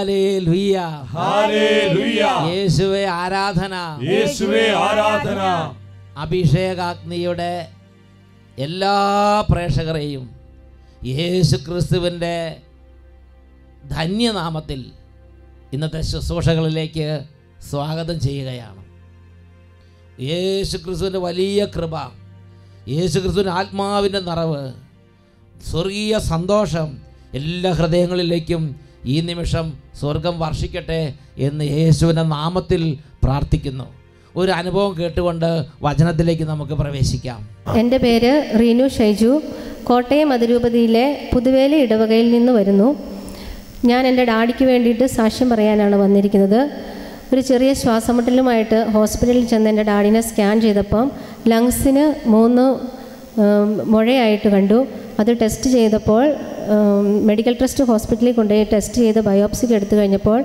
Hallelujah hallelujah. യേശുവേ ആരാധന, യേശുവേ ആരാധന. അഭിഷേകാഗ്നിയുടെ എല്ലാ പ്രേക്ഷകരെയും യേശു ക്രിസ്തുവിൻ്റെ ധന്യനാമത്തിൽ ഇന്നത്തെ ശുശ്രൂഷകളിലേക്ക് സ്വാഗതം ചെയ്യുകയാണ്. യേശു ക്രിസ്തുവിൻ്റെ വലിയ കൃപ, യേശു ക്രിസ്തുവിൻ്റെ ആത്മാവിൻ്റെ നിറവ്, സ്വർഗീയ സന്തോഷം എല്ലാ ഹൃദയങ്ങളിലേക്കും ഈ നിമിഷം സ്വർഗം വർഷിക്കട്ടെ എന്ന് യേശുവിൻ്റെ നാമത്തിൽ പ്രാർത്ഥിക്കുന്നു. ഒരു അനുഭവം കേട്ടുകൊണ്ട് വചനത്തിലേക്ക് നമുക്ക് പ്രവേശിക്കാം. എൻ്റെ പേര് റീനു ഷൈജു. കോട്ടയം അതിരൂപതയിലെ പുതുവേലി ഇടവകയിൽ നിന്ന് വരുന്നു. ഞാൻ എൻ്റെ ഡാഡിക്ക് വേണ്ടിയിട്ട് സാക്ഷ്യം പറയാനാണ് വന്നിരിക്കുന്നത്. ഒരു ചെറിയ ശ്വാസമുട്ടലുമായിട്ട് ഹോസ്പിറ്റലിൽ ചെന്ന് എൻ്റെ ഡാഡിനെ സ്കാൻ ചെയ്തപ്പം ലങ്സിന് 3 മുഴയായിട്ട് കണ്ടു. അത് ടെസ്റ്റ് ചെയ്തപ്പോൾ മെഡിക്കൽ ട്രസ്റ്റ് ഹോസ്പിറ്റലിൽ കൊണ്ടുപോയി ടെസ്റ്റ് ചെയ്ത് ബയോപ്സിക്ക് എടുത്തു കഴിഞ്ഞപ്പോൾ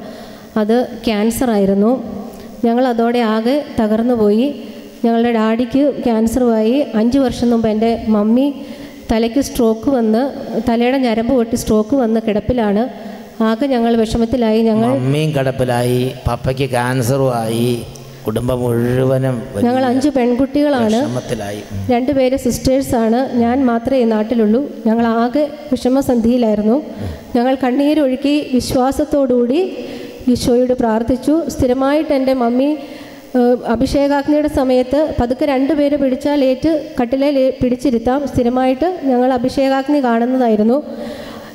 അത് ക്യാൻസർ ആയിരുന്നു. ഞങ്ങൾ അതോടെ ആകെ തകർന്നു പോയി. ഞങ്ങളുടെ ഡാഡിക്ക് ക്യാൻസറുമായി 5 വർഷം മുമ്പ് എൻ്റെ മമ്മി തലയ്ക്ക് സ്ട്രോക്ക് വന്ന്, തലയുടെ ഞരമ്പ് പൊട്ടി സ്ട്രോക്ക് വന്ന് കിടപ്പിലാണ്. ആകെ ഞങ്ങൾ വിഷമത്തിലായി. മമ്മിയും കിടപ്പിലായി, പപ്പയ്ക്ക് ക്യാൻസറുമായി, കുടുംബം മുഴുവനും. ഞങ്ങൾ 5 പെൺകുട്ടികളാണ്, 2 പേര് സിസ്റ്റേഴ്സാണ്. ഞാൻ മാത്രമേ ഈ നാട്ടിലുള്ളൂ. ഞങ്ങൾ ആകെ വിഷമസന്ധിയിലായിരുന്നു. ഞങ്ങൾ കണ്ണീരൊഴുക്കി വിശ്വാസത്തോടുകൂടി ഈശോയോട് പ്രാർത്ഥിച്ചു. സ്ഥിരമായിട്ട് എൻ്റെ മമ്മി അഭിഷേകാഗ്നിയുടെ സമയത്ത് പതുക്കെ 2 പേര് പിടിച്ചാൽ കട്ടിലെ പിടിച്ചിരുത്താം. സ്ഥിരമായിട്ട് ഞങ്ങൾ അഭിഷേകാഗ്നി കാണുന്നതായിരുന്നു.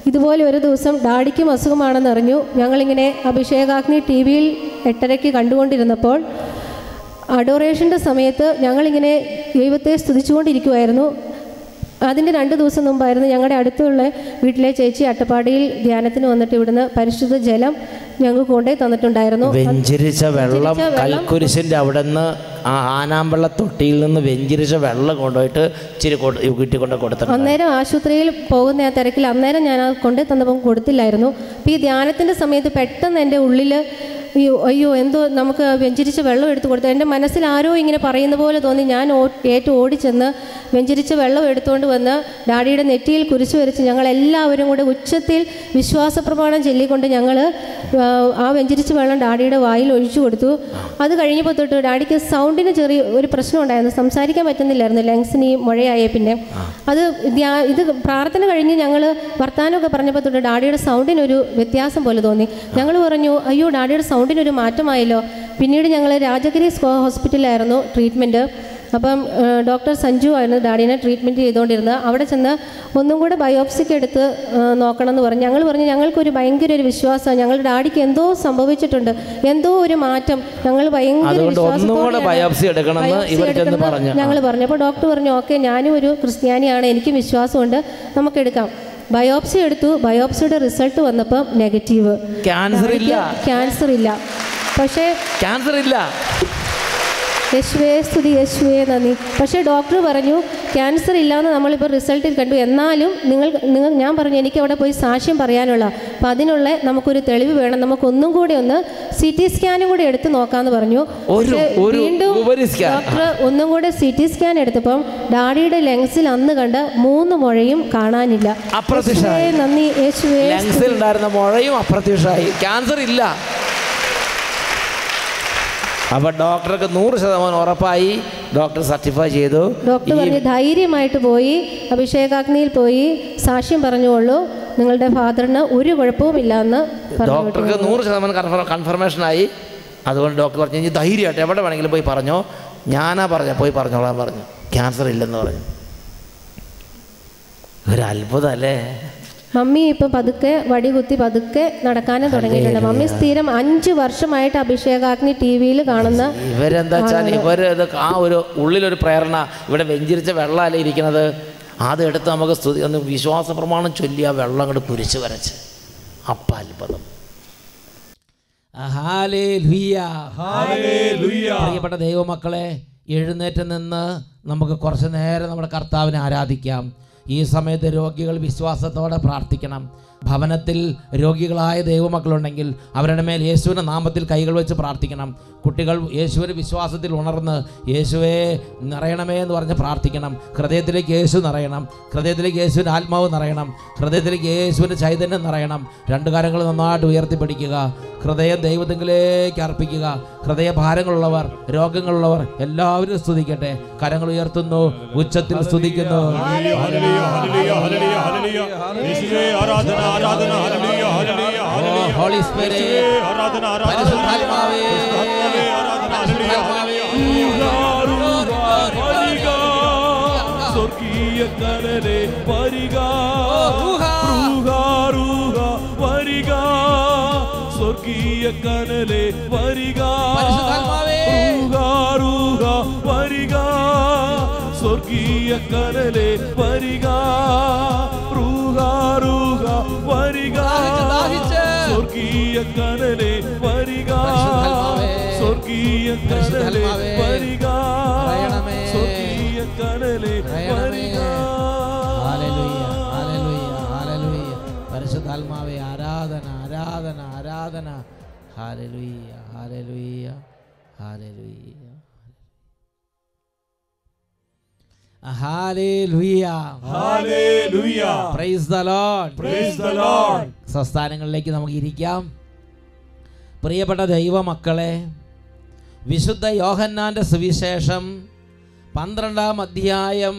ഇതുപോലെ ഒരു ദിവസം ഡാഡിക്കും അസുഖമാണെന്നറിഞ്ഞു. ഞങ്ങളിങ്ങനെ അഭിഷേകാഗ്നി ടി വിയിൽ 8:30 കണ്ടുകൊണ്ടിരുന്നപ്പോൾ അഡോറേഷൻ്റെ സമയത്ത് ഞങ്ങളിങ്ങനെ ദൈവത്തെ സ്തുതിച്ചുകൊണ്ടിരിക്കുമായിരുന്നു. അതിൻ്റെ 2 ദിവസം മുമ്പായിരുന്നു ഞങ്ങളുടെ അടുത്തുള്ള വീട്ടിലെ ചേച്ചി അട്ടപ്പാടിയിൽ ധ്യാനത്തിന് വന്നിട്ട് ഇവിടുന്ന് പരിശുദ്ധ ജലം ഞങ്ങൾക്ക് കൊണ്ടുപോയി തന്നിട്ടുണ്ടായിരുന്നു. വെഞ്ചിരിച്ച വെള്ളം കൽക്കുരിശിൻ്റെ അവിടെ നിന്ന് ആനാമ്പള്ള തൊട്ടിയിൽ നിന്ന് വെഞ്ചിരിച്ച വെള്ളം കൊണ്ടുപോയിട്ട് ഇച്ചിരി വീട്ടിൽ കൊണ്ട് കൊടുത്തു. അന്നേരം ആശുപത്രിയിൽ പോകുന്ന ആ തിരക്കിൽ അന്നേരം ഞാൻ അത് കൊണ്ടുപോയി തന്നപ്പോൾ കൊടുത്തില്ലായിരുന്നു. അപ്പോൾ ഈ ധ്യാനത്തിൻ്റെ സമയത്ത് പെട്ടെന്ന് എൻ്റെ ഉള്ളിൽ അയ്യോ എന്തോ നമുക്ക് വെഞ്ചരിച്ച വെള്ളം എടുത്ത് കൊടുത്തു. എൻ്റെ മനസ്സിൽ ആരോ ഇങ്ങനെ പറയുന്ന പോലെ തോന്നി. ഞാൻ ഓടിച്ചെന്ന് വെഞ്ചരിച്ച വെള്ളം എടുത്തുകൊണ്ട് വന്ന് ഡാഡിയുടെ നെറ്റിയിൽ കുരിശ് വരച്ച് ഞങ്ങളെല്ലാവരും കൂടെ ഉച്ചത്തിൽ വിശ്വാസപ്രമാണം ചൊല്ലിക്കൊണ്ട് ഞങ്ങൾ ആ വെഞ്ചരിച്ച വെള്ളം ഡാഡിയുടെ വായിൽ ഒഴിച്ചു കൊടുത്തു. അത് കഴിഞ്ഞപ്പോൾ തൊട്ട് ഡാഡിക്ക് സൗണ്ടിന് ചെറിയ ഒരു പ്രശ്നം ഉണ്ടായിരുന്നു. സംസാരിക്കാൻ പറ്റുന്നില്ലായിരുന്നു, ലങ്സിന് ഈ മുഴയായേ. പിന്നെ ഇത് പ്രാർത്ഥന കഴിഞ്ഞ് ഞങ്ങൾ വർത്താനമൊക്കെ പറഞ്ഞപ്പോൾ തൊട്ട് ഡാഡിയുടെ സൗണ്ടിനൊരു വ്യത്യാസം പോലെ തോന്നി. ഞങ്ങൾ പറഞ്ഞു അയ്യോ ഡാഡിയുടെ സൗണ്ടിനൊരു മാറ്റമായല്ലോ. പിന്നീട് ഞങ്ങൾ രാജഗിരി ഹോസ്പിറ്റലിലായിരുന്നു ട്രീറ്റ്മെൻറ്റ്. അപ്പം ഡോക്ടർ സഞ്ജു ആയിരുന്നു ഡാഡിനെ ട്രീറ്റ്മെൻറ്റ് ചെയ്തുകൊണ്ടിരുന്നത്. അവിടെ ചെന്ന് ഒന്നും കൂടെ ബയോപ്സിക്ക് എടുത്ത് നോക്കണം എന്ന് പറഞ്ഞു. ഞങ്ങൾ പറഞ്ഞു ഞങ്ങൾക്കൊരു ഭയങ്കര ഒരു വിശ്വാസമാണ്, ഞങ്ങളുടെ ഡാഡിക്ക് എന്തോ സംഭവിച്ചിട്ടുണ്ട്, എന്തോ ഒരു മാറ്റം, ഞങ്ങൾ ഭയങ്കര വിശ്വാസത്തോടെ ഞങ്ങൾ പറഞ്ഞു. അപ്പോൾ ഡോക്ടർ പറഞ്ഞു ഓക്കെ ഞാനും ഒരു ക്രിസ്ത്യാനിയാണ്, എനിക്കും വിശ്വാസമുണ്ട്, നമുക്കെടുക്കാം. ബയോപ്സി എടുത്തു. ബയോപ്സിയുടെ റിസൾട്ട് വന്നപ്പോൾ നെഗറ്റീവ്, ക്യാൻസർ ഇല്ല. പക്ഷേ ക്യാൻസർ ഇല്ല. യേശുവേ സ്തുതി, യേശുവേ നന്ദി. പക്ഷേ ഡോക്ടർ പറഞ്ഞു ക്യാൻസർ ഇല്ലയെന്ന് നമ്മളിപ്പോൾ റിസൾട്ടിൽ കണ്ടു. എന്നാലും ഞാൻ പറഞ്ഞു എനിക്ക് അവിടെ പോയി സാക്ഷ്യം പറയാനുള്ള, അപ്പം അതിനുള്ള നമുക്കൊരു തെളിവ് വേണം, നമുക്കൊന്നും കൂടി ഒന്ന് CT സ്കാനും കൂടി എടുത്ത് നോക്കാമെന്ന് പറഞ്ഞു. വീണ്ടും ഡോക്ടർ ഒന്നും കൂടെ CT സ്കാൻ എടുത്തപ്പം ഡാഡിയുടെ ലങ്സിൽ അന്ന് കണ്ട 3 മുഴയും കാണാനില്ല. നന്ദി യേശുവേ. ലങ്സിൽ ഉണ്ടായിരുന്ന മുഴയും അപ്രത്യക്ഷമായി, ക്യാൻസർ ഇല്ല. അപ്പോൾ ഡോക്ടർക്ക് 100% ഉറപ്പായി. ഡോക്ടർ സർട്ടിഫൈ ചെയ്തു. ഡോക്ടർ പറഞ്ഞ് ധൈര്യമായിട്ട് പോയി അഭിഷേകാഗ്നിയിൽ പോയി സാക്ഷ്യം പറഞ്ഞുകൊള്ളൂ, നിങ്ങളുടെ ഫാദറിന് ഒരു കുഴപ്പവുമില്ല എന്ന് ഡോക്ടർക്ക് 100% കൺഫർമേഷനായി. അതുകൊണ്ട് ഡോക്ടർ പറഞ്ഞു ഇനി ധൈര്യമായിട്ട് എവിടെ വേണമെങ്കിലും പോയി പറഞ്ഞോ. ഞാനാ പോയി പറഞ്ഞോളാൻ പറഞ്ഞു, ക്യാൻസർ ഇല്ലെന്ന് പറഞ്ഞു. ഒരു അത്ഭുതം അല്ലേ. മമ്മി ഇപ്പം പതുക്കെ വടികുത്തി പതുക്കെ നടക്കാനും തുടങ്ങിയിട്ടുണ്ട്. മമ്മി സ്ഥിരം 5 വർഷമായിട്ട് അഭിഷേകാഗ്നി TV കാണുന്ന. ഇവരെന്താ വെച്ചാൽ ആ ഒരു ഉള്ളിലൊരു പ്രേരണ, ഇവിടെ വെഞ്ചിരിച്ച വെള്ളമല്ലേ ഇരിക്കുന്നത്, അതെടുത്ത് നമുക്ക് ഒന്ന് വിശ്വാസ പ്രമാണം ചൊല്ലി ആ വെള്ളം അങ്ങോട്ട് കുരിച്ച് വരച്ച്. അപ്പം അത്ഭുതം. പ്രിയപ്പെട്ട ദൈവമക്കളെ, എഴുന്നേറ്റ് നിന്ന് നമുക്ക് കുറച്ച് നേരം നമ്മുടെ കർത്താവിനെ ആരാധിക്കാം. ഈ സമയത്ത് രോഗികൾ വിശ്വാസത്തോടെ പ്രാർത്ഥിക്കണം. ഭവനത്തിൽ രോഗികളായ ദൈവമക്കളുണ്ടെങ്കിൽ അവരുടെ മേൽ യേശുവിൻ്റെ നാമത്തിൽ കൈകൾ വെച്ച് പ്രാർത്ഥിക്കണം. കുട്ടികൾ യേശുവിൻ്റെ വിശ്വാസത്തിൽ ഉണർന്ന് യേശുവേ നിറയണമേ എന്ന് പറഞ്ഞ് പ്രാർത്ഥിക്കണം. ഹൃദയത്തിലേക്ക് യേശു നിറയണം, ഹൃദയത്തിലേക്ക് യേശുവിൻ്റെ ആത്മാവ് നിറയണം, ഹൃദയത്തിലേക്ക് യേശുവിൻ്റെ ചൈതന്യം നിറയണം. രണ്ട് കരങ്ങൾ നന്നായിട്ട് ഉയർത്തിപ്പിടിക്കുക, ഹൃദയം ദൈവത്തിലേക്ക് അർപ്പിക്കുക. ഹൃദയഭാരങ്ങളുള്ളവർ, രോഗങ്ങളുള്ളവർ എല്ലാവരും സ്തുതിക്കട്ടെ. കരങ്ങൾ ഉയർത്തുന്നു, ഉച്ചത്തിൽ സ്തുതിക്കുന്നു. ഹോളി സ്പിരിറ്റ്, പരിശുദ്ധാത്മാവേ, സ്വർഗീയ കരലേ വരിക, വരിക, സ്വർഗീയ കരലേ വരിക, വരിക, സ്വർഗീയ കരലേ വരിക, വരിക, സ്വർഗീയ കരലേ വരിക, സ്വർഗീയ കരലേ വരിക, സ്വർഗീയ കരലേ വരിക. Hallelujah, hallelujah, hallelujah. പരിശുദ്ധാത്മാവേ, ആരാധന, ആരാധന, ആരാധന. Hallelujah, hallelujah, hallelujah. Hallelujah. Hallelujah. Praise the Lord. Praise the Lord. സ്വസ്ഥാനങ്ങളിലേക്ക് നമുക്ക് ഇരിക്കാം. പ്രിയപ്പെട്ട ദൈവമക്കളെ, വിശുദ്ധ യോഹന്നാൻ്റെ സുവിശേഷം 12-ാം അധ്യായം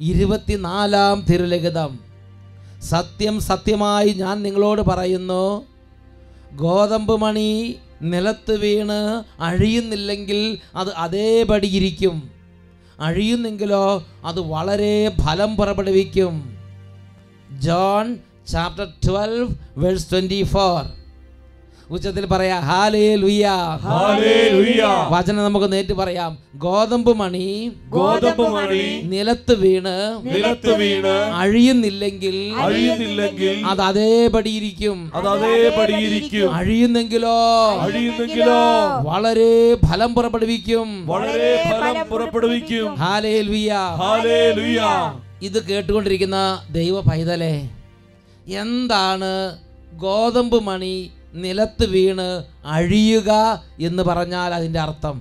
24-ാം തിരുലിഖിതം. സത്യം സത്യമായി ഞാൻ നിങ്ങളോട് പറയുന്നു, ഗോതമ്പ് മണി നിലത്ത് വീണ് അഴിയുന്നില്ലെങ്കിൽ അത് അതേപടി ഇരിക്കും, അഴിയുന്നെങ്കിലോ അത് വളരെ ഫലം പുറപ്പെടുവിക്കും. John chapter 12 verse 24. ഉച്ചത്തിൽ പറയാം, ഹല്ലേലൂയ, ഹല്ലേലൂയ. വചനം നമുക്ക് നേരിട്ട് പറയാം. ഗോതമ്പ് മണി നിലത്ത് വീണ് അഴിയുന്നില്ലെങ്കിൽ അത് അതേപടി ഇരിക്കും, അഴിയുന്നെങ്കിലോ വളരെ ഫലം പുറപ്പെടുവിക്കും. Hallelujah, hallelujah. ഇത് കേട്ടുകൊണ്ടിരിക്കുന്ന ദൈവ പൈതലേ, എന്താണ് ഗോതമ്പ് മണി നിലത്ത് വീണ് അഴിയുക എന്ന് പറഞ്ഞാൽ അതിൻ്റെ അർത്ഥം?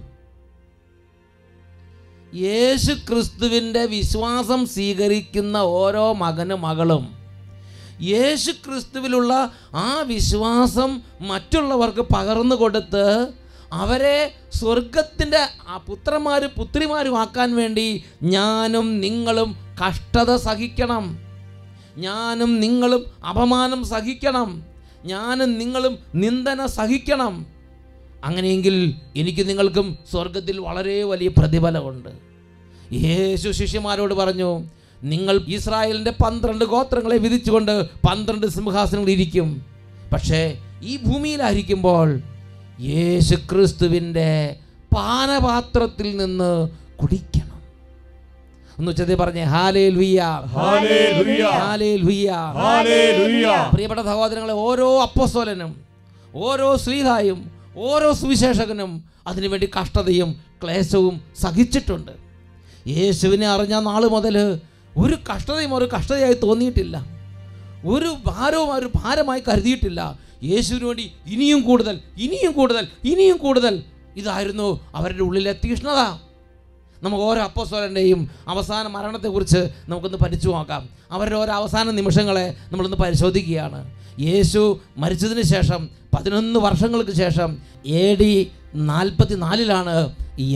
യേശു ക്രിസ്തുവിൻ്റെ വിശ്വാസം സ്വീകരിക്കുന്ന ഓരോ മകനും മകളും യേശു ക്രിസ്തുവിലുള്ള ആ വിശ്വാസം മറ്റുള്ളവർക്ക് പകർന്നു കൊടുത്ത് അവരെ സ്വർഗത്തിൻ്റെ പുത്രന്മാരും പുത്രിമാരും ആക്കാൻ വേണ്ടി ഞാനും നിങ്ങളും കഷ്ടത സഹിക്കണം, ഞാനും നിങ്ങളും അപമാനം സഹിക്കണം, ഞാനും നിങ്ങളും നിന്ദന സഹിക്കണം. അങ്ങനെയെങ്കിൽ എനിക്ക് നിങ്ങൾക്കും സ്വർഗത്തിൽ വളരെ വലിയ പ്രതിഫലമുണ്ട്. യേശു ശിഷ്യന്മാരോട് പറഞ്ഞു, നിങ്ങൾ ഇസ്രായേലിൻ്റെ 12 ഗോത്രങ്ങളെ വിധിച്ചുകൊണ്ട് 12 സിംഹാസനങ്ങൾ ഇരിക്കും. പക്ഷേ ഈ ഭൂമിയിലായിരിക്കുമ്പോൾ യേശു ക്രിസ്തുവിൻ്റെ പാനപാത്രത്തിൽ നിന്ന് കുടിക്കണം. ഒന്ന് ഉച്ചത്തിൽ പറഞ്ഞേ, ഹല്ലേലൂയ, ഹല്ലേലൂയ, ഹല്ലേലൂയ, ഹല്ലേലൂയ. പ്രിയപ്പെട്ട സഹോദരങ്ങളെ, ഓരോ അപ്പോസ്തലനും ഓരോ ശ്ലീഹായും ഓരോ സുവിശേഷകനും അതിനുവേണ്ടി കഷ്ടതയും ക്ലേശവും സഹിച്ചിട്ടുണ്ട്. യേശുവിനെ അറിഞ്ഞ നാൾ മുതൽ ഒരു കഷ്ടതയും ഒരു കഷ്ടതയായി തോന്നിയിട്ടില്ല, ഒരു ഭാരവും ഒരു ഭാരമായി കരുതിയിട്ടില്ല. യേശുവിന് വേണ്ടി ഇനിയും കൂടുതൽ, ഇനിയും കൂടുതൽ, ഇനിയും കൂടുതൽ, ഇതായിരുന്നു അവരുടെ ഉള്ളിലെ തീഷ്ണത. നമുക്ക് ഓരോ അപ്പോസ്തലൻ്റെയും അവസാന മരണത്തെക്കുറിച്ച് നമുക്കൊന്ന് പഠിച്ചു നോക്കാം. അവരുടെ ഓരോ അവസാന നിമിഷങ്ങളെ നമ്മളൊന്ന് പരിശോധിക്കുകയാണ്. യേശു മരിച്ചതിന് ശേഷം 11 വർഷങ്ങൾക്ക് ശേഷം AD 44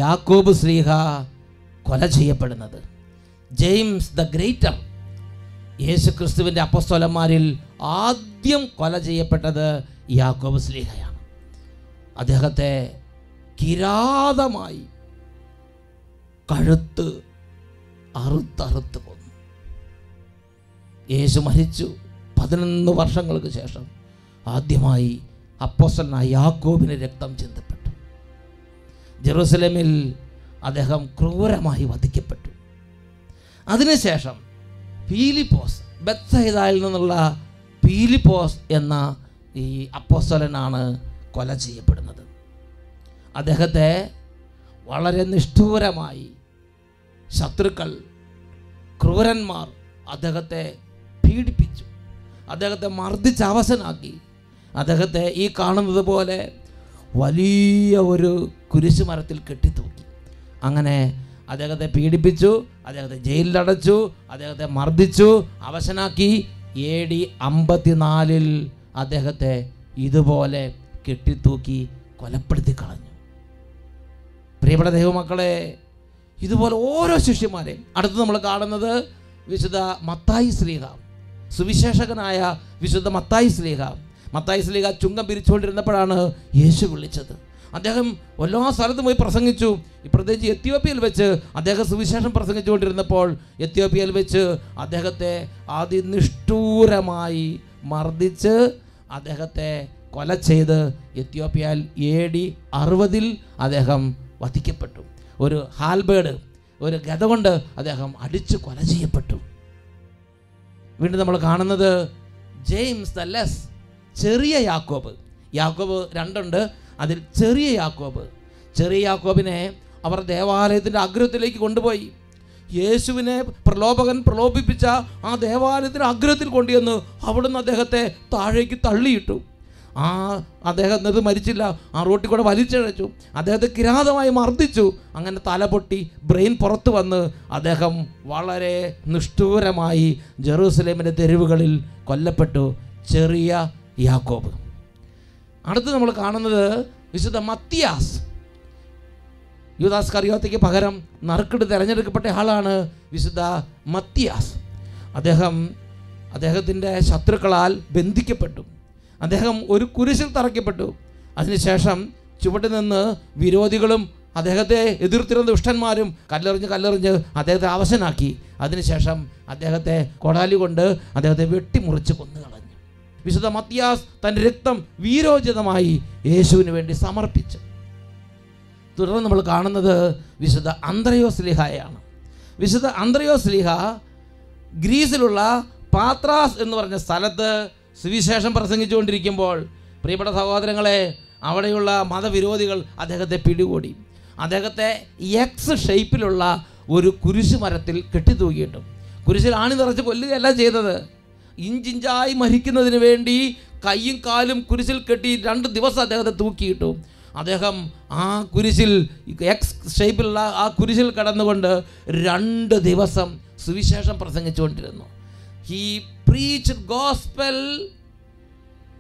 യാക്കോബ് ശ്ലീഹ കൊല ചെയ്യപ്പെടുന്നത്. ജെയിംസ് ദ ഗ്രേറ്റർ, യേശു ക്രിസ്തുവിൻ്റെ അപ്പോസ്തലന്മാരിൽ ആദ്യം കൊല ചെയ്യപ്പെട്ടത് യാക്കോബ് ശ്ലീഹയാണ്. അദ്ദേഹത്തെ കിരാതമായി കഴുത്ത് അറുത്തറുത്ത് കൊന്നു. യേശു മരിച്ചു 11 വർഷങ്ങൾക്ക് ശേഷം ആദ്യമായി അപ്പോസ്തലനായ യാക്കോബിന് രക്തം ചിന്തപ്പെട്ടു. ജെറുസലേമിൽ അദ്ദേഹം ക്രൂരമായി വധിക്കപ്പെട്ടു. അതിനുശേഷം പീലിപ്പോസ്, ബെത്സയിദയിൽ നിന്നുള്ള പീലിപ്പോസ് എന്ന ഈ അപ്പോസ്തലനാണ് കൊല ചെയ്യപ്പെടുന്നത്. അദ്ദേഹത്തെ വളരെ നിഷ്ഠൂരമായി ശത്രുക്കൾ, ക്രൂരന്മാർ അദ്ദേഹത്തെ പീഡിപ്പിച്ചു. അദ്ദേഹത്തെ മർദ്ദിച്ച് അവശനാക്കി. അദ്ദേഹത്തെ ഈ കാണുന്നത് പോലെ വലിയ ഒരു കുരിശുമരത്തിൽ കെട്ടിത്തൂക്കി. അങ്ങനെ അദ്ദേഹത്തെ പീഡിപ്പിച്ചു, അദ്ദേഹത്തെ ജയിലിലടച്ചു, അദ്ദേഹത്തെ മർദ്ദിച്ചു, അവശനാക്കി. AD 54 അദ്ദേഹത്തെ ഇതുപോലെ കെട്ടിത്തൂക്കി കൊലപ്പെടുത്തി കളഞ്ഞു. പ്രിയപ്പെട്ട ദൈവമക്കളെ, ഇതുപോലെ ഓരോ ശിഷ്യന്മാരെയും അടുത്ത് നമ്മൾ കാണുന്നത് വിശുദ്ധ മത്തായി ശ്ലീഹ, സുവിശേഷകനായ വിശുദ്ധ മത്തായി ശ്ലീഹ. മത്തായി ശ്ലീഹ ചുങ്കം പിരിച്ചുകൊണ്ടിരുന്നപ്പോഴാണ് യേശു വിളിച്ചത്. അദ്ദേഹം എല്ലാ സ്ഥലത്തും പോയി പ്രസംഗിച്ചു. പ്രത്യേകിച്ച് എത്യോപ്യയിൽ വെച്ച് അദ്ദേഹം സുവിശേഷം പ്രസംഗിച്ചുകൊണ്ടിരുന്നപ്പോൾ എത്യോപ്യയിൽ വെച്ച് അദ്ദേഹത്തെ അതിനിഷ്ഠൂരമായി മർദ്ദിച്ച് അദ്ദേഹത്തെ കൊല ചെയ്ത് എത്യോപ്യയിൽ AD 60 അദ്ദേഹം വധിക്കപ്പെട്ടു. ഒരു ഹാൽബേഡ്, ഒരു ഗദ കൊണ്ട് അദ്ദേഹം അടിച്ചു കൊല ചെയ്യപ്പെട്ടു. വീണ്ടും നമ്മൾ കാണുന്നത് ജെയിംസ് ദ ലെസ്, ചെറിയ യാക്കോബ്. യാക്കോബ് 2 ഉണ്ട്, അതിൽ ചെറിയ യാക്കോബ്. ചെറിയ യാക്കോബിനെ അവർ ദേവാലയത്തിൻ്റെ അഗ്രത്തിലേക്ക് കൊണ്ടുപോയി. യേശുവിനെ പ്രലോഭകൻ പ്രലോഭിപ്പിച്ച ആ ദേവാലയത്തിൻ്റെ അഗ്രത്തിൽ കൊണ്ടുവന്ന് അവിടുന്ന് അദ്ദേഹത്തെ താഴേക്ക് തള്ളിയിട്ടു. അദ്ദേഹം ഇത് മരിച്ചില്ല, ആ റോട്ടിൽ കൂടെ വലിച്ചഴച്ചു. അദ്ദേഹത്തെ കിരാതമായി മർദ്ദിച്ചു. അങ്ങനെ തല പൊട്ടി ബ്രെയിൻ പുറത്തു വന്ന് അദ്ദേഹം വളരെ നിഷ്ഠൂരമായി ജെറൂസലേമിൻ്റെ തെരുവുകളിൽ കൊല്ലപ്പെട്ടു. ചെറിയ യാക്കോബ്. അടുത്ത് നമ്മൾ കാണുന്നത് വിശുദ്ധ മത്തിയാസ്. യൂദാസ് കറിയോത്തയ്ക്ക് പകരം നറുക്കിട്ട് തിരഞ്ഞെടുക്കപ്പെട്ട ആളാണ് വിശുദ്ധ മത്തിയാസ്. അദ്ദേഹത്തിൻ്റെ ശത്രുക്കളാൽ ബന്ധിക്കപ്പെട്ടു. അദ്ദേഹം ഒരു കുരിശിൽ തറയ്ക്കപ്പെട്ടു. അതിനുശേഷം ചുവട്ടിൽ നിന്ന് വിരോധികളും അദ്ദേഹത്തെ എതിർത്തിരുന്ന ദുഷ്ടന്മാരും കല്ലെറിഞ്ഞ് അദ്ദേഹത്തെ അവശനാക്കി. അതിനുശേഷം അദ്ദേഹത്തെ കൊടാലി കൊണ്ട് അദ്ദേഹത്തെ വെട്ടിമുറിച്ച് കൊന്നുകളഞ്ഞു. വിശുദ്ധ മത്തിയാസ് തൻ്റെ രക്തം വീരോചിതമായി യേശുവിന് വേണ്ടി സമർപ്പിച്ചു. തുടർന്ന് നമ്മൾ കാണുന്നത് വിശുദ്ധ അന്ത്രയോസ് ശ്ലീഹായാണ്. വിശുദ്ധ അന്ത്രയോസ് ശ്ലീഹ ഗ്രീസിലുള്ള പാത്രാസ് എന്ന് പറഞ്ഞ സ്ഥലത്ത് സുവിശേഷം പ്രസംഗിച്ചുകൊണ്ടിരിക്കുമ്പോൾ പ്രിയപ്പെട്ട സഹോദരങ്ങളെ, അവിടെയുള്ള മതവിരോധികൾ അദ്ദേഹത്തെ പിടികൂടി. അദ്ദേഹത്തെ എക്സ് ഷേപ്പിലുള്ള ഒരു കുരിശുമരത്തിൽ കെട്ടിത്തൂക്കിയിട്ടു. കുരിശിൽ ആണി നിറച്ച് കൊല്ലുകയല്ല ചെയ്തത്, ഇഞ്ചിഞ്ചായി മരിക്കുന്നതിന് വേണ്ടി കൈയും കാലും കുരിശിൽ കെട്ടി 2 ദിവസം അദ്ദേഹത്തെ തൂക്കിയിട്ടു. അദ്ദേഹം ആ കുരിശിൽ എക്സ് ഷേപ്പിലുള്ള ആ കുരിശിൽ കടന്നുകൊണ്ട് 2 ദിവസം സുവിശേഷം പ്രസംഗിച്ചുകൊണ്ടിരുന്നു. He preached gospel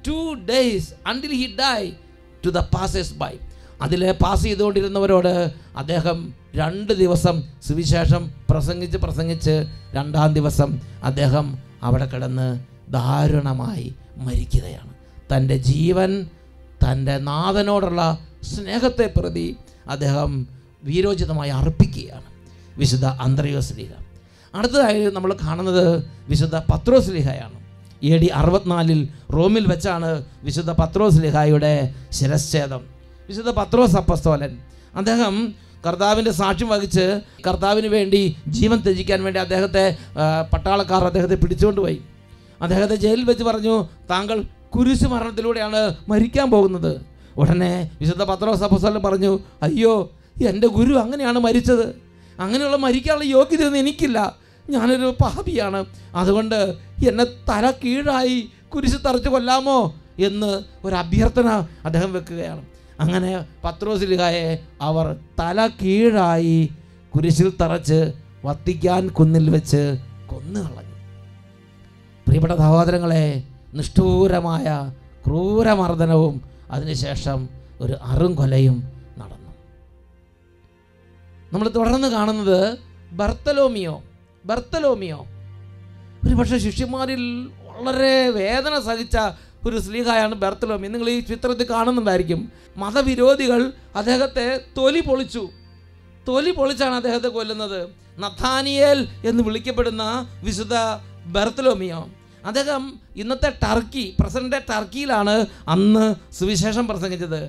2 days until he died to the passers by. അതിലെ പാസ് ചെയ്തുകൊണ്ടിരുന്നവരോട് അദ്ദേഹം 2 ദിവസം സുവിശേഷം പ്രസംഗിച്ച് 2-ാം ദിവസം അദ്ദേഹം അവിടെ കിടന്ന് ദാരുണമായി മരിക്കുകയാണ്. തൻ്റെ ജീവൻ തൻ്റെ നാഥനോടുള്ള സ്നേഹത്തെ പ്രതി അദ്ദേഹം വീരോചിതമായി അർപ്പിക്കുകയാണ് വിശുദ്ധ അന്ത്രയോസ് ശ്ലീഹ. അടുത്തതായി നമ്മൾ കാണുന്നത് വിശുദ്ധ പത്രോസ് ശ്ലീഹയാണ്. AD 64 റോമിൽ വെച്ചാണ് വിശുദ്ധ പത്രോസ് ശ്ലീഹായുടെ ശിരച്ഛേദം. വിശുദ്ധ പത്രോസ് അപ്പസ്തോലൻ അദ്ദേഹം കർത്താവിൻ്റെ സാക്ഷ്യം വഹിച്ച് കർത്താവിന് വേണ്ടി ജീവൻ ത്യജിക്കാൻ വേണ്ടി പട്ടാളക്കാർ അദ്ദേഹത്തെ പിടിച്ചുകൊണ്ടുപോയി. അദ്ദേഹത്തെ ജയിലിൽ വെച്ച് പറഞ്ഞു, താങ്കൾ കുരിശു മരണത്തിലൂടെയാണ് മരിക്കാൻ പോകുന്നത്. ഉടനെ വിശുദ്ധ പത്രോസ് അപ്പസ്തോലൻ പറഞ്ഞു, അയ്യോ, എൻ്റെ ഗുരു അങ്ങനെയാണ് മരിച്ചത്. അങ്ങനെയുള്ള മരിക്കാനുള്ള യോഗ്യതയൊന്നും എനിക്കില്ല. ഞാനൊരു പാപിയാണ്. അതുകൊണ്ട് എന്നെ തല കീഴായി കുരിശ് തറച്ച് കൊല്ലാമോ എന്ന് ഒരു അഭ്യർത്ഥന അദ്ദേഹം വെക്കുകയാണ്. അങ്ങനെ പത്രോസ് ശ്ലീഹായെ അവർ തല കീഴായി കുരിശിൽ തറച്ച് വത്തിക്കാൻ കുന്നിൽ വെച്ച് കൊന്നുകളഞ്ഞു. പ്രിയപ്പെട്ട സഹോദരങ്ങളെ, നിഷ്ഠൂരമായ ക്രൂരമർദ്ദനവും അതിനുശേഷം ഒരു അറുംകൊലയും നടന്നു. നമ്മൾ തുടർന്ന് കാണുന്നത് ബർത്തലോമിയോ ഒരു പക്ഷേ ശിഷ്യന്മാരിൽ വളരെ വേദന സഹിച്ച ഒരു ശ്ലീഹായാണ് ബർത്തലോമിയോ. നിങ്ങൾ ഈ ചിത്രത്തിൽ കാണുന്നുണ്ടായിരിക്കും. മതവിരോധികൾ അദ്ദേഹത്തെ തൊലി പൊളിച്ചാണ് അദ്ദേഹത്തെ കൊല്ലുന്നത്. നഥാനിയേൽ എന്ന് വിളിക്കപ്പെടുന്ന വിശുദ്ധ ബർത്തലോമിയോ, അദ്ദേഹം ഇന്നത്തെ പ്രസന്റ് ടർക്കിയിലാണ് അന്ന് സുവിശേഷം പ്രസംഗിച്ചത്.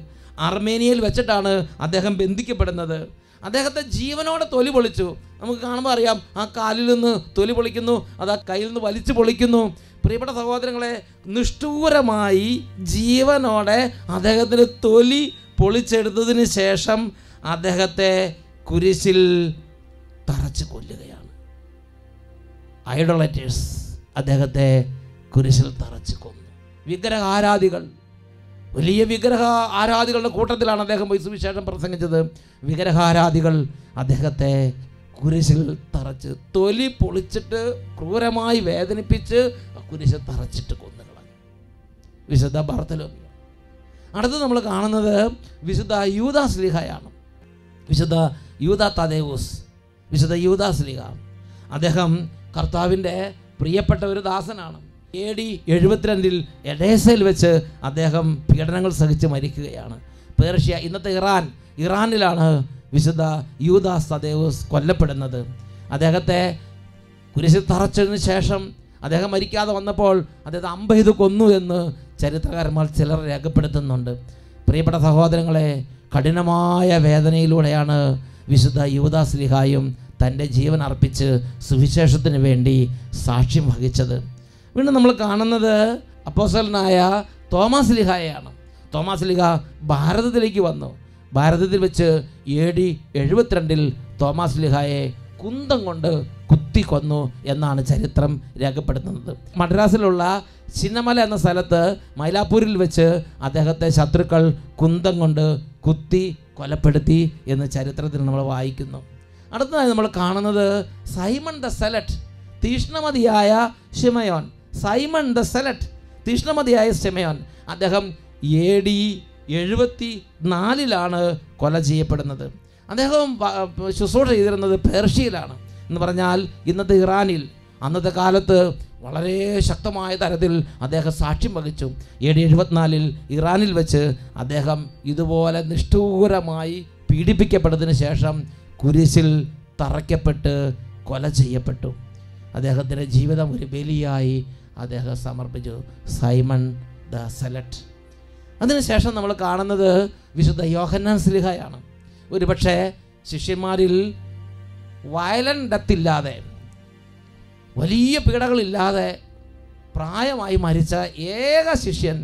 അർമേനിയയിൽ വെച്ചിട്ടാണ് അദ്ദേഹം ബന്ധിക്കപ്പെടുന്നത്. അദ്ദേഹത്തെ ജീവനോടെ തൊലി പൊളിച്ചു. നമുക്ക് കാണുമ്പോൾ അറിയാം, ആ കാലിൽ നിന്ന് തൊലി പൊളിക്കുന്നു, അത് ആ കയ്യിൽ നിന്ന് വലിച്ചു പൊളിക്കുന്നു. പ്രിയപ്പെട്ട സഹോദരങ്ങളെ, നിഷ്ഠൂരമായി ജീവനോടെ അദ്ദേഹത്തിന് തൊലി പൊളിച്ചെടുത്തതിന് ശേഷം അദ്ദേഹത്തെ കുരിശിൽ തറച്ച് കൊല്ലുകയാണ്. ഐഡോളറ്റേഴ്സ് അദ്ദേഹത്തെ കുരിശിൽ തറച്ച് കൊന്നു. വിഗ്രഹാരാധികൾ, വലിയ വിഗ്രഹ ആരാധികളുടെ കൂട്ടത്തിലാണ് അദ്ദേഹം പോയി സുവിശേഷം പ്രസംഗിച്ചത്. വിഗ്രഹാരാധികൾ അദ്ദേഹത്തെ കുരിശിൽ തറച്ച്, തൊലി പൊളിച്ചിട്ട് ക്രൂരമായി വേദനിപ്പിച്ച് കുരിശിൽ തറച്ചിട്ട് കൊന്നുകളഞ്ഞു. വിശുദ്ധ ബർത്തലോമ്യു. അടുത്ത് നമ്മൾ കാണുന്നത് വിശുദ്ധ യൂദാസ്ലീഹയാണ്. വിശുദ്ധ യൂദാ തദേവൂസ്, വിശുദ്ധ യൂദാസ്ലീഹ. അദ്ദേഹം കർത്താവിൻ്റെ പ്രിയപ്പെട്ട ഒരു ദാസനാണ്. AD 72 എഡേസയിൽ വെച്ച് അദ്ദേഹം പീഡനങ്ങൾ സഹിച്ച് മരിക്കുകയാണ്. പേർഷ്യ, ഇന്നത്തെ ഇറാനിലാണ് വിശുദ്ധ യൂദാസ് തദേവൂസ് കൊല്ലപ്പെടുന്നത്. അദ്ദേഹത്തെ കുരിശിൽ തറച്ചതിന് ശേഷം അദ്ദേഹം മരിക്കാതെ വന്നപ്പോൾ അദ്ദേഹത്തെ അമ്പ് ചെയ്ത് കൊന്നു എന്ന് ചരിത്രകാരന്മാർ ചിലർ രേഖപ്പെടുത്തുന്നുണ്ട്. പ്രിയപ്പെട്ട സഹോദരങ്ങളെ, കഠിനമായ വേദനയിലൂടെയാണ് വിശുദ്ധ യൂദാസ്ലീഹായും തൻ്റെ ജീവൻ അർപ്പിച്ച് സുവിശേഷത്തിന് വേണ്ടി സാക്ഷ്യം വഹിച്ചത്. വീണ്ടും നമ്മൾ കാണുന്നത് അപ്പോസ്തലനായ തോമാസ്ലീഹായെയാണ്. തോമാസ്ലീഹ ഭാരതത്തിലേക്ക് വന്നു. ഭാരതത്തിൽ വെച്ച് AD 72 തോമാസ്ലീഹായെ കുന്തം കൊണ്ട് കുത്തി കൊന്നു എന്നാണ് ചരിത്രം രേഖപ്പെടുത്തുന്നത്. മദ്രാസിലുള്ള ചിന്നമല എന്ന സ്ഥലത്ത് മൈലാപ്പൂരിൽ വെച്ച് അദ്ദേഹത്തെ ശത്രുക്കൾ കുന്തം കൊണ്ട് കുത്തി കൊലപ്പെടുത്തി എന്ന് ചരിത്രത്തിൽ നമ്മൾ വായിക്കുന്നു. അടുത്തതായി നമ്മൾ കാണുന്നത് സൈമൺ ദ സെലറ്റ്, തീഷ്ണമതിയായ ശിമയോൻ. സൈമൺ ദ സെലറ്റ്, തീഷ്ണമതിയായ ശിമയോൻ. അദ്ദേഹം AD 74 കൊല ചെയ്യപ്പെടുന്നത്. അദ്ദേഹം ശുശ്രൂഷ ചെയ്തിരുന്നത് പേർഷ്യയിലാണ്. എന്ന് പറഞ്ഞാൽ ഇന്നത്തെ ഇറാനിൽ. അന്നത്തെ കാലത്ത് വളരെ ശക്തമായ തരത്തിൽ അദ്ദേഹം സാക്ഷ്യം വഹിച്ചു. AD 74 ഇറാനിൽ വെച്ച് അദ്ദേഹം ഇതുപോലെ നിഷ്ഠൂരമായി പീഡിപ്പിക്കപ്പെട്ടതിന് ശേഷം കുരിശിൽ തറയ്ക്കപ്പെട്ട് കൊല ചെയ്യപ്പെട്ടു. അദ്ദേഹത്തിൻ്റെ ജീവിതം ഒരു ബലിയായി അദ്ദേഹം സമർപ്പിച്ചു. Simon the Zealot. അതിനുശേഷം നമ്മൾ കാണുന്നത് വിശുദ്ധ യോഹന്നാൻ സ്ലീഹായാണ്. ഒരുപക്ഷെ ശിഷ്യന്മാരിൽ വയലൻ്റ് ഡെത്ത് ഇല്ലാതെ, വലിയ പീഡകളില്ലാതെ പ്രായമായി മരിച്ച ഏക ശിഷ്യൻ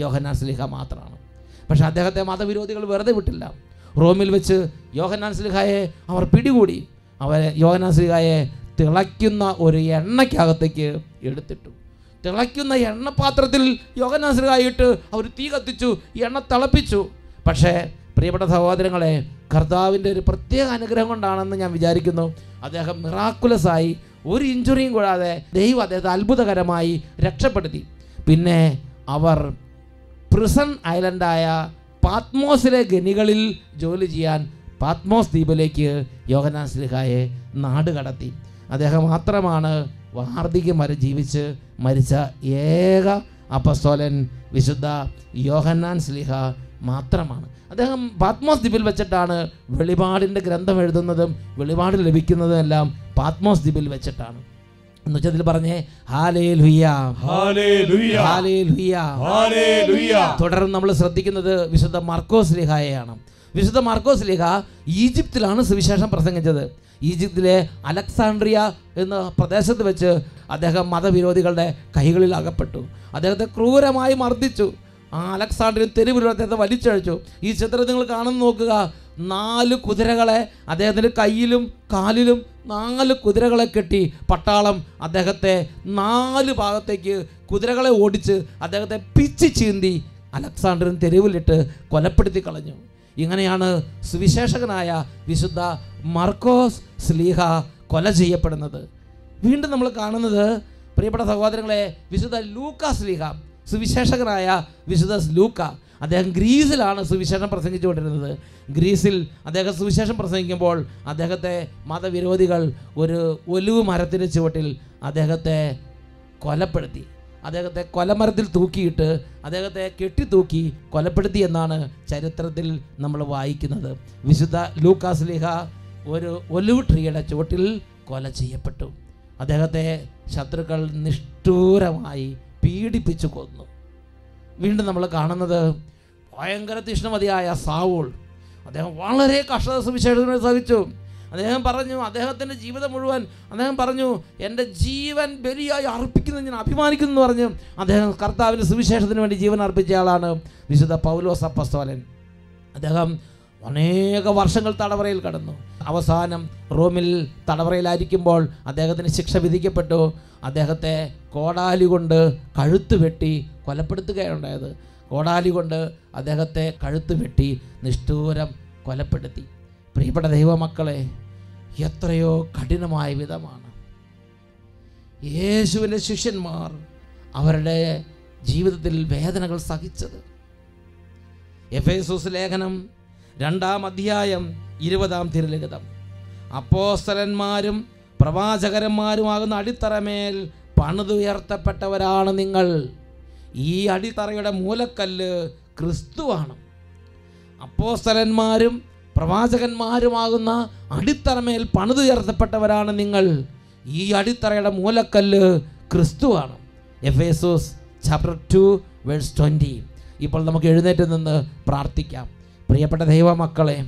യോഹന്നാൻ സ്ലീഹ മാത്രമാണ്. പക്ഷെ അദ്ദേഹത്തെ മതവിരോധികൾ വെറുതെ വിട്ടില്ല. റോമിൽ വെച്ച് യോഹന്നാൻ സ്ലീഹായെ അവർ പിടികൂടി. യോഹന്നാൻ സ്ലീഹായെ തിളയ്ക്കുന്ന ഒരു എണ്ണയ്ക്കകത്തേക്ക് എടുത്തിട്ടു. തിളയ്ക്കുന്ന എണ്ണപാത്രത്തിൽ യോഹന്നാൻ സ്ലീഹായിട്ട് അവർ തീ കത്തിച്ചു, എണ്ണ തിളപ്പിച്ചു. പക്ഷേ പ്രിയപ്പെട്ട സഹോദരങ്ങളെ, കർത്താവിൻ്റെ ഒരു പ്രത്യേക അനുഗ്രഹം കൊണ്ടാണെന്ന് ഞാൻ വിചാരിക്കുന്നു. അദ്ദേഹം മിറാക്കുലസായി, ഒരു ഇഞ്ചുറിയും കൂടാതെ ദൈവം അദ്ദേഹത്തെ അത്ഭുതകരമായി രക്ഷപ്പെടുത്തി. പിന്നെ അവർ പ്രിസൺ ഐലൻഡായ പാത്മോസിലെ ഖനികളിൽ ജോലി ചെയ്യാൻ പാത്മോസ് ദ്വീപിലേക്ക് യോഹന്നാൻ സ്ലീഹായെ നാട് കടത്തി. അദ്ദേഹം മാത്രമാണ് വാർദ്ധക്യം വരെ ജീവിച്ച് മരിച്ച ഏക അപ്പസ്തോലൻ. വിശുദ്ധ യോഹന്നാൻ സ്ലീഹ മാത്രമാണ്. അദ്ദേഹം പാത്മോസ് ദ്വീപിൽ വെച്ചിട്ടാണ് വെളിപാടിൻ്റെ ഗ്രന്ഥം എഴുതുന്നതും വെളിപാട് ലഭിക്കുന്നതും എല്ലാം പാത്മോസ് ദ്വീപിൽ വെച്ചിട്ടാണ്. എന്നുവെച്ചതിൽ പറഞ്ഞേ ഹല്ലേലൂയ, ഹല്ലേലൂയ, ഹല്ലേലൂയ, ഹല്ലേലൂയ. തുടർന്ന് നമ്മൾ ശ്രദ്ധിക്കുന്നത് വിശുദ്ധ മർക്കോസ് സ്ലീഹായെയാണ്. വിശുദ്ധ മർക്കോസ് സ്ലീഹ ഈജിപ്തിലാണ് സുവിശേഷം പ്രസംഗിച്ചത്. ഈജിപ്തിലെ അലക്സാണ്ട്രിയ എന്ന പ്രദേശത്ത് വെച്ച് അദ്ദേഹം മതവിരോധികളുടെ കൈകളിൽ അകപ്പെട്ടു. അദ്ദേഹത്തെ ക്രൂരമായി മർദ്ദിച്ചു. ആ അലക്സാണ്ട്രിയൻ തെരുവിലൂടെ അദ്ദേഹത്തെ വലിച്ചഴിച്ചു. ഈ ചിത്രം നിങ്ങൾ കാണുന്നു നോക്കുക. 4 കുതിരകളെ അദ്ദേഹത്തിൻ്റെ കയ്യിലും കാലിലും 4 കുതിരകളെ കെട്ടി പട്ടാളം അദ്ദേഹത്തെ 4 ഭാഗത്തേക്ക് കുതിരകളെ ഓടിച്ച് അദ്ദേഹത്തെ പിച്ചി ചീന്തി അലക്സാണ്ട്രിയൻ തെരുവിലിട്ട് കൊലപ്പെടുത്തി കളഞ്ഞു. ഇങ്ങനെയാണ് സുവിശേഷകനായ വിശുദ്ധ മർക്കോസ് സ്ലീഹ കൊല ചെയ്യപ്പെടുന്നത്. വീണ്ടും നമ്മൾ കാണുന്നത് പ്രിയപ്പെട്ട സഹോദരങ്ങളെ, വിശുദ്ധ ലൂക്കാ സ്ലീഹ, സുവിശേഷകനായ വിശുദ്ധ ലൂക്ക. അദ്ദേഹം ഗ്രീസിലാണ് സുവിശേഷം പ്രസംഗിച്ചുകൊണ്ടിരുന്നത്. ഗ്രീസിൽ അദ്ദേഹം സുവിശേഷം പ്രസംഗിക്കുമ്പോൾ അദ്ദേഹത്തെ മതവിരോധികൾ ഒരു ഒലിവ് മരത്തിൻ്റെ ചുവട്ടിൽ അദ്ദേഹത്തെ കൊലപ്പെടുത്തി. അദ്ദേഹത്തെ കൊലമരത്തിൽ തൂക്കിയിട്ട് അദ്ദേഹത്തെ കെട്ടിത്തൂക്കി കൊലപ്പെടുത്തി എന്നാണ് ചരിത്രത്തിൽ നമ്മൾ വായിക്കുന്നത്. വിശുദ്ധ ലൂക്കാ സ്ലീഹ ഒരു ഒലിവ് ട്രീയുടെ ചുവട്ടിൽ കൊല ചെയ്യപ്പെട്ടു. അദ്ദേഹത്തെ ശത്രുക്കൾ നിഷ്ഠൂരമായി പീഡിപ്പിച്ചു കൊന്നു. വീണ്ടും നമ്മൾ കാണുന്നത് ഭയങ്കര തീഷ്ണമതിയായ സാവൂൾ. അദ്ദേഹം വളരെ കഷ്ടത സുവിശേഷത്തിന് സഹിച്ചു. അദ്ദേഹം പറഞ്ഞു, അദ്ദേഹത്തിൻ്റെ ജീവിതം മുഴുവൻ അദ്ദേഹം പറഞ്ഞു, എൻ്റെ ജീവൻ ബലിയായി അർപ്പിക്കുന്നത് ഞാൻ അഭിമാനിക്കുന്നു എന്ന് പറഞ്ഞു അദ്ദേഹം കർത്താവിൻ്റെ സുവിശേഷത്തിന് വേണ്ടി ജീവൻ അർപ്പിച്ച ആളാണ് വിശുദ്ധ പൗലോസ് അപ്പസ്തോലൻ. അദ്ദേഹം അനേക വർഷങ്ങൾ തടവറയിൽ കടന്നു. അവസാനം റോമിൽ തടവറയിലായിരിക്കുമ്പോൾ അദ്ദേഹത്തിന് ശിക്ഷ വിധിക്കപ്പെട്ടു. അദ്ദേഹത്തെ കോടാലി കൊണ്ട് കഴുത്ത് വെട്ടി കൊലപ്പെടുത്തുകയുണ്ടായത്. കോടാലി കൊണ്ട് അദ്ദേഹത്തെ കഴുത്ത് വെട്ടി നിഷ്ഠൂരം കൊലപ്പെടുത്തി. പ്രിയപ്പെട്ട ദൈവമക്കളെ, എത്രയോ കഠിനമായ വിധമാണ് യേശുവിൻ്റെ ശിഷ്യന്മാർ അവരുടെ ജീവിതത്തിൽ വേദനകൾ സഹിച്ചത്. എഫേസോസ് ലേഖനം 2-ാം അധ്യായം 20-ാം തിരുലിഖിതം. അപ്പോസ്തലന്മാരും പ്രവാചകന്മാരുമാകുന്ന അടിത്തറമേൽ പണിതുയർത്തപ്പെട്ടവരാണ് നിങ്ങൾ. ഈ അടിത്തറയുടെ മൂലക്കല്ല് ക്രിസ്തുവാണ്. അപ്പോസ്തലന്മാരും പ്രവാചകന്മാരുമാകുന്ന അടിത്തറമേൽ പണിതുയർത്തപ്പെട്ടവരാണ് നിങ്ങൾ. ഈ അടിത്തറയുടെ മൂലക്കല്ല് ക്രിസ്തുവാണ്. എഫേസോസ് ചാപ്റ്റർ 2:20. ഇപ്പോൾ നമുക്ക് എഴുന്നേറ്റ് നിന്ന് പ്രാർത്ഥിക്കാം. പ്രിയപ്പെട്ട ദൈവമക്കളെ,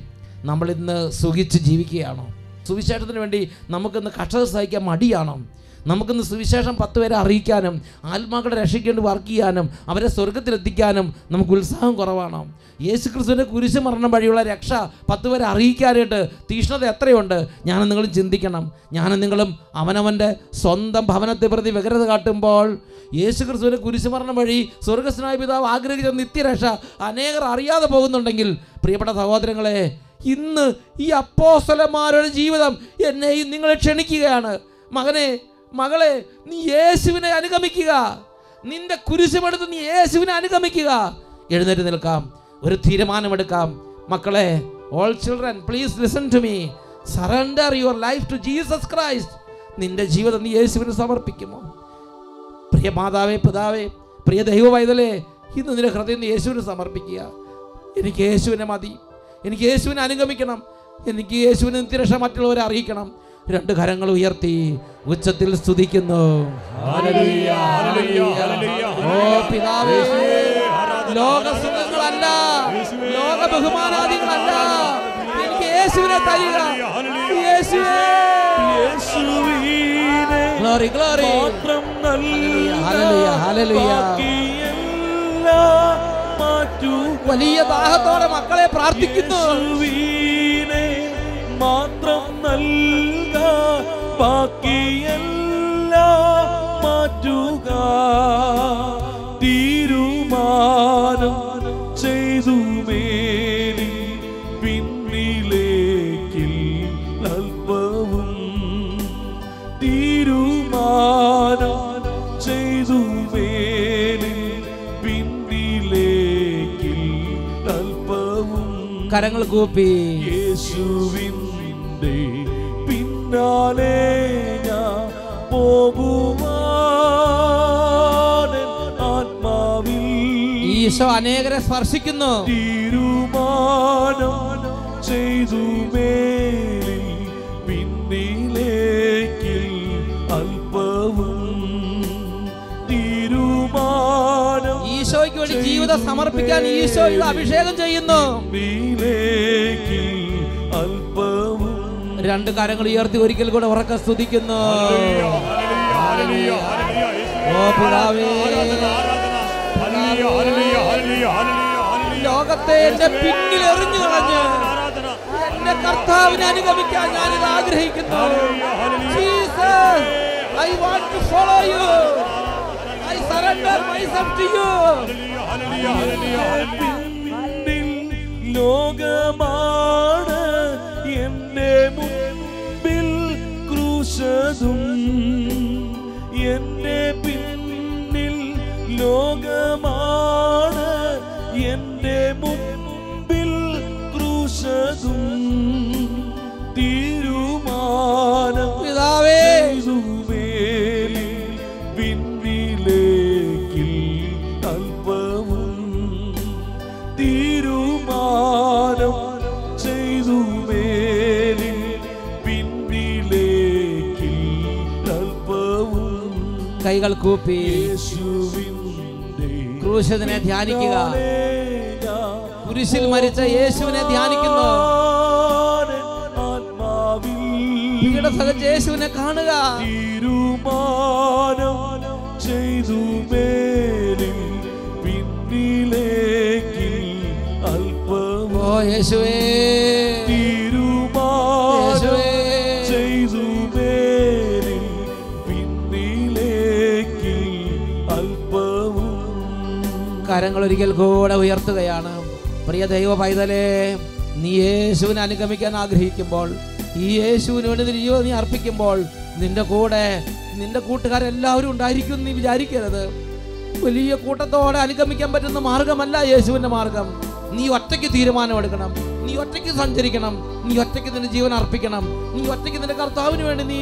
നമ്മളിന്ന് സുഖിച്ച് ജീവിക്കുകയാണോ? സുവിശേഷത്തിന് വേണ്ടി നമുക്കിന്ന് കഷ്ടത സഹിക്കാൻ മടിയാണോ? നമുക്കിന്ന് സുവിശേഷം 10 പേരെ അറിയിക്കാനും ആത്മാക്കളെ രക്ഷിക്കേണ്ടി വർക്ക് ചെയ്യാനും അവരെ സ്വർഗത്തിലെത്തിക്കാനും നമുക്ക് ഉത്സാഹം കുറവാണോ? യേശുക്രിസ്തുവിൻ്റെ കുരിശ് മരണം വഴിയുള്ള രക്ഷ 10 പേരെ അറിയിക്കാനായിട്ട് തീഷ്ണത എത്രയുണ്ട്? ഞാനും നിങ്ങളും ചിന്തിക്കണം. ഞാനും നിങ്ങളും അവനവൻ്റെ സ്വന്തം ഭവനത്തെ പ്രതി വ്യഗ്രത കാട്ടുമ്പോൾ യേശുക്രിസ്തുവിൻ്റെ കുരിശ് മരണം വഴി സ്വർഗസ്നായ പിതാവ് ആഗ്രഹിച്ച നിത്യരക്ഷ അനേകർ അറിയാതെ പോകുന്നുണ്ടെങ്കിൽ, പ്രിയപ്പെട്ട സഹോദരങ്ങളെ, ഇന്ന് ഈ അപ്പോസ്തലന്മാരുടെ ജീവിതം എന്നെയും നിങ്ങളെ ക്ഷണിക്കുകയാണ്. മകനെ, മകളെ, നീ യേശുവിനെ അനുഗമിക്കുക. നിന്റെ കുരിശുമെടുത്ത് നീ യേശുവിനെ അനുഗമിക്കുക. എഴുന്നേറ്റ് നിൽക്കാം, ഒരു തീരുമാനമെടുക്കാം. മക്കളെ, all children, please listen to me. Surrender your life to Jesus Christ. നിന്റെ ജീവിതം നീ യേശുവിന് സമർപ്പിക്കുമോ? പ്രിയ മാതാവേ, പിതാവേ, പ്രിയ ദൈവ പൈതലേ, ഇന്ന് നിന്റെ ഹൃദയം നീ യേശുവിന് സമർപ്പിക്കുക. എനിക്ക് യേശുവിനെ മതി, എനിക്ക് യേശുവിനെ അനുഗമിക്കണം, എനിക്ക് യേശുവിനെ നിത്യരക്ഷ മറ്റുള്ളവരെ അറിയിക്കണം. 2 കരങ്ങൾ ഉയർത്തി ഉച്ചത്തിൽ സ്തുതിക്കുന്നു. ഓ പിതാവേ, ലോക സുഖങ്ങളല്ല, ലോക ബഹുമാനാദികളല്ല, എനിക്ക് യേശുവിനെ തരിക. Glory, glory, hallelujah, hallelujah. വലിയ ദാഹത്തോടെ മക്കളെ പ്രാർത്ഥിക്കുന്നു. മാത്രം നൽക, ബാക്കിയെല്ലാം മാറ്റുക. തീരുമാനം ചെയ്തു മേലിൽ പിന്നിലേക്കിൽ അല്പവും. തീരുമാനം ചെയ്തു മേലിൽ പിന്നിലേക്കിൽ അല്പവും. കരങ്ങൾ കൂപ്പി യേശുവിൻ്റെ പിന്നാലെ ഞാൻ പോകുവാൻ ആത്മാവിൽ. ഈശോ അനേകരെ സ്പർശിക്കുന്നു. തീരുമാനം ചെയ്തു മേലിൽ പിന്നിലേക്കിൽ അല്പവും. തീരുമാനം ഈശോയ്ക്ക് വേണ്ടി ജീവിതം സമർപ്പിക്കാൻ ഈശോ ഇത് അഭിഷേകം ചെയ്യുന്നു. അല്പവും. 2 കരങ്ങൾ ഉയർത്തി ഒരിക്കൽ കൂടെ ഉറക്കെ സ്തുതിക്കുന്നു. ഓ പിതാവേ, ലോകത്തെ എന്റെ പിന്നിൽ എറിഞ്ഞു കളഞ്ഞ് എന്റെ കർത്താവിനെ അനുഗമിക്കാൻ ഞാനിത് ആഗ്രഹിക്കുന്നു. Jesus, I want to follow you. I surrender myself to you. ലോകമാണ് എന്റെ മുൻപിൽ ക്രൂശതും, എന്റെ പിന്നിൽ ലോകമാണ് എന്റെ മുൻപിൽ ക്രൂശതും. തീരുമാനം പിതാവേ, പിന്നിലേക്കിൽ അല്പവും. തീരുമാനം ചെയ്തു മേലിൽ പിന്നിലേക്കിൽ അല്പവും. കൈകൾ കൂപ്പി യേശുവിൻ്റെ ക്രൂശിതനെ ധ്യാനിക്കുക. കുരിശിൽ മരിച്ച യേശുവിനെ ധ്യാനിക്കുന്നു. പീഡ സഹിച്ച യേശുവിനെ കാണുക. തീരുമാനം ചെയ്തു മേലിൽ പിന്നിലേക്കിൽ അല്പവും. ഓ യേശുവേ, തീരുമാനം കരങ്ങൾ ഒരിക്കൽ കൂടെ ഉയർത്തുകയാണ്. പ്രിയ ദൈവ പൈതലേ, നീ യേശുവിനെ അനുഗമിക്കാൻ ആഗ്രഹിക്കുമ്പോൾ, ഈ യേശുവിന് വേണ്ടി നീ അർപ്പിക്കുമ്പോൾ, നിന്റെ കൂടെ നിന്റെ കൂട്ടുകാരെല്ലാവരും ഉണ്ടായിരിക്കും നീ വിചാരിക്കരുത്. വലിയ കൂട്ടത്തോടെ അനുഗമിക്കാൻ പറ്റുന്ന മാർഗമല്ല യേശുവിൻ്റെ മാർഗം. നീ ഒറ്റയ്ക്ക് തീരുമാനമെടുക്കണം, നീ ഒറ്റയ്ക്ക് സഞ്ചരിക്കണം, നീ ഒറ്റയ്ക്ക് നിന്റെ ജീവൻ അർപ്പിക്കണം, നീ ഒറ്റയ്ക്ക് നിന്റെ കർത്താവിന് വേണ്ടി നീ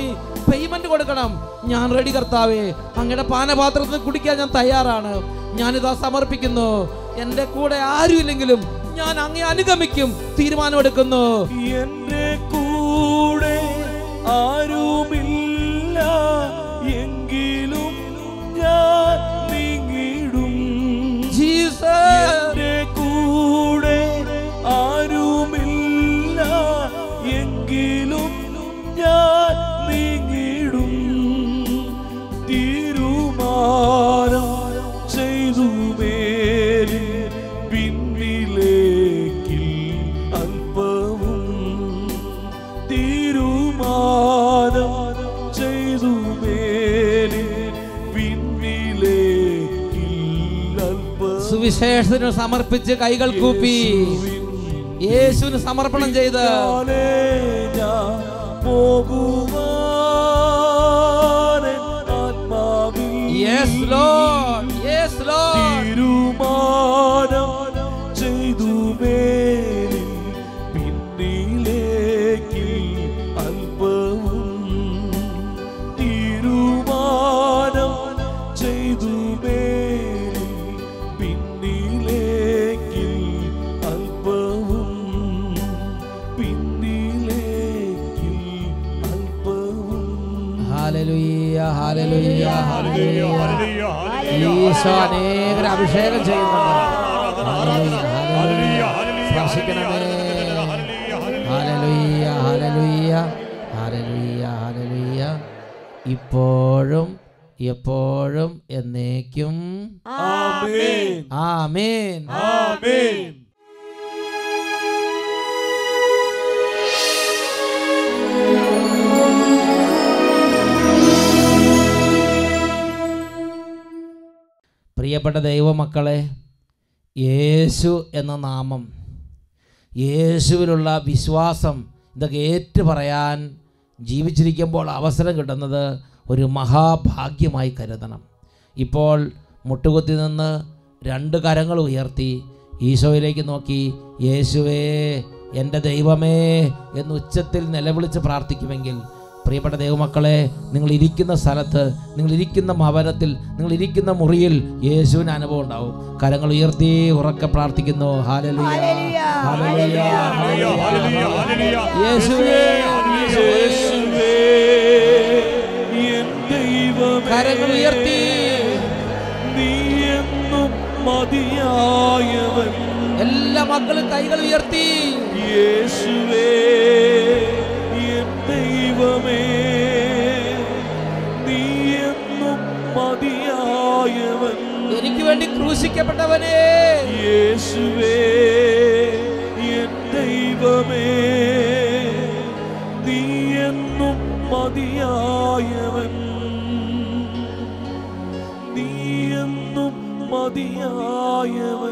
പേയ്മെന്റ് കൊടുക്കണം. ഞാൻ റെഡി കർത്താവേ, അങ്ങയുടെ പാനപാത്രത്തിൽ കുടിക്കാൻ ഞാൻ തയ്യാറാണ്, ഞാനിതാ സമർപ്പിക്കുന്നു. എൻ്റെ കൂടെ ആരുമില്ലെങ്കിലും ഞാൻ അങ്ങേ അനുഗമിക്കും, തീരുമാനമെടുക്കുന്നു. എന്റെ കൂടെ ആരുമില്ല എങ്കിലും ഞാൻ നീങ്ങിടും. എന്റെ കൂടെ ആരുമില്ല എങ്കിലും ഞാൻ നീങ്ങിടും. തീരുമാനം ചെയ്തു മേലിൽ പിന്നിലേക്ക് അല്പവും. തീരുമാനം ചെയ്തു മേലിൽ പിന്നിലേക്ക് അല്പവും. സുവിശേഷത്തിന് സമർപ്പിച്ച് കൈകൾ കൂപ്പി യേശുവിന് സമർപ്പണം ചെയ്ത് Yes, Lord. Yes, Lord. തീരുമാനം ചെയ്തു മേലിൽ പിന്നിലേക്ക് അല്പവും. തീരുമാനം ചെയ്തു മേലിൽ പിന്നിലേക്ക് അല്പവും. പിന്നിലേക്ക് അല്പവും. Hallelujah, hallelujah, hallelujah. ഈശോ അനേകരെ അഭിഷേകം ചെയ്യുന്നുണ്ട്. സ്പർശിക്കണമേ. Hallelujah, hallelujah, hallelujah, hallelujah. ഇപ്പോഴും എപ്പോഴും എന്നേക്കും ആമേൻ. ആമേൻ. ആമേൻ. പ്രിയപ്പെട്ട ദൈവമക്കളെ, യേശു എന്ന നാമം, യേശുവിലുള്ള വിശ്വാസം, ഇതൊക്കെ ഏറ്റു പറയാൻ ജീവിച്ചിരിക്കുമ്പോൾ അവസരം കിട്ടുന്നത് ഒരു മഹാഭാഗ്യമായി കരുതണം. ഇപ്പോൾ മുട്ടുകുത്തി നിന്ന് 2 കരങ്ങൾ ഉയർത്തി ഈശോയിലേക്ക് നോക്കി യേശുവേ എൻ്റെ ദൈവമേ എന്ന് ഉച്ചത്തിൽ നിലവിളിച്ച് പ്രാർത്ഥിക്കുമെങ്കിൽ, പ്രിയപ്പെട്ട ദൈവമക്കളെ, നിങ്ങൾ ഇരിക്കുന്ന സ്ഥലത്ത്, നിങ്ങൾ ഇരിക്കുന്ന ഭവനത്തിൽ, നിങ്ങൾ ഇരിക്കുന്ന മുറിയിൽ യേശുവിന് അനുഭവം ഉണ്ടാവും. കരങ്ങൾ ഉയർത്തി ഉറക്കെ പ്രാർത്ഥിക്കുന്നു. Hallelujah, hallelujah, hallelujah. യേശുവേ, യേശുവേ എൻ ദൈവമേ, കരങ്ങൾ ഉയർത്തി നീ എന്നും മതിയായവൻ. എല്ലാ മക്കളും കൈകൾ ഉയർത്തി. യേശുവേ എൻ ദൈവമേ, നീ എന്നും മതിയായവൻ. എനിക്ക് വേണ്ടി ക്രൂശിക്കപ്പെട്ടവനേ. യേശുവേ എൻ ദൈവമേ, നീ എന്നും മതിയായവൻ. നീ എന്നും മതിയായവൻ.